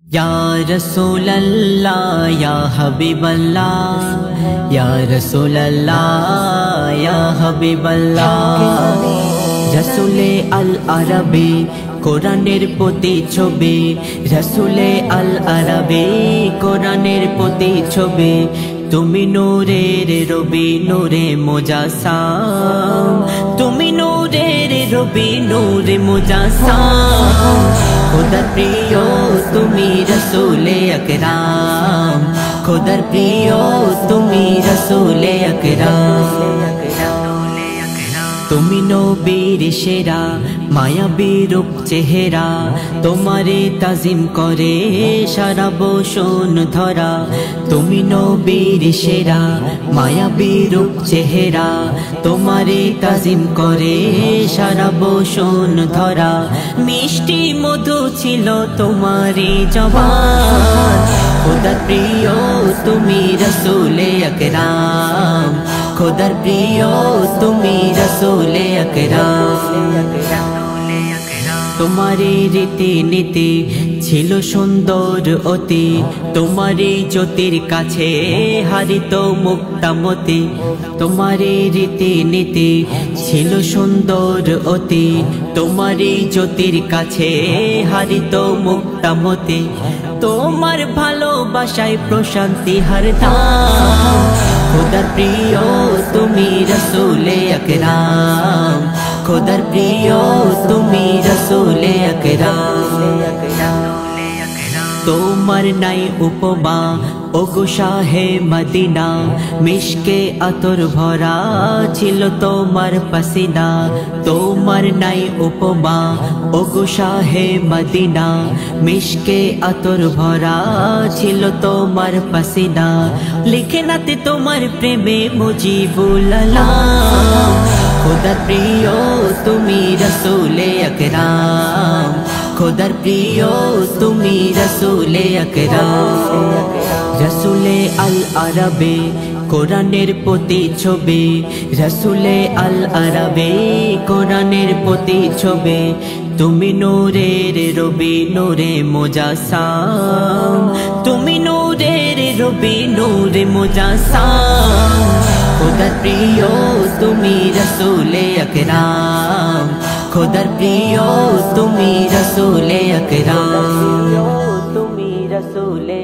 या रसूल अल्लाह या हबीब अल्लाह या रसूल अल्लाह या हबीब अल्लाह रसूले अल अरबी কোরআনের প্রতিচ্ছবি রসুলে আল আরবি কোরআনের প্রতিচ্ছবি তুমি নূরের রবি নূরে মুজাসসাম তুমি নূরের রবি নূরে মুজাসসাম খোদার প্রিয় তুমি রসুলে আকরাম খোদার প্রিয় তুমি রসুলে আকরাম তুমি নবীর সেরা মায়াবী রূপ চেহারা তোমারে তাজিম করে সারা বসন ধরা তুমি নবীর সেরা মায়াবী রূপ চেহারা তোমারে তাজিম করে সারা বসন ধরা মিষ্টি মধু ছিল তোমারি জবান খোদার প্রিয় তুমি রসুলে আকরাম খোদার প্রিয় তুমি রসুলে আকরাম তোমারি রীতি নীতি ছিল সুন্দর অতি তোমারি জ্যোতির কাছে হারিত মুক্তামতি তোমারি রীতি নীতি ছিল সুন্দর অতি তোমারি জ্যোতির কাছে হারিত মুক্তামতি তোমার ভালোবাসায় প্রশান্তি হরদাম খোদার প্রিয় তুমি রসুলে আকরাম খোদার প্রিয় তুমি রসুলে আকরাম তোমার নাই উপমা ওগো শাহে মদিনা মিশকে আতর ভরা ছিল তোমার পসিনা তোমার নাই উপমা ওগো শাহে মদিনা মিশকে আতর ভরা ছিল তোমার পসিনা লিখে নাতে তোমার প্রেমে মুজিবুল আলাম খোদার প্রিয় তুমি রসুলে আকরাম খোদার প্রিয় তুমি রসুলে আকরাম রসুলে আল আরবে কোরআনের প্রতিচ্ছবি রসুলে আল আরবে কোরআনের প্রতিচ্ছবি তুমি নূরের রবি নূরে মুজাসসাম তুমি নূরের রবি নূরে মুজাসসাম খোদার প্রিয় তুমি রসুলে আকরাম খোদার প্রিয় তুমি রসুলে আকরাম তুমি রসুলে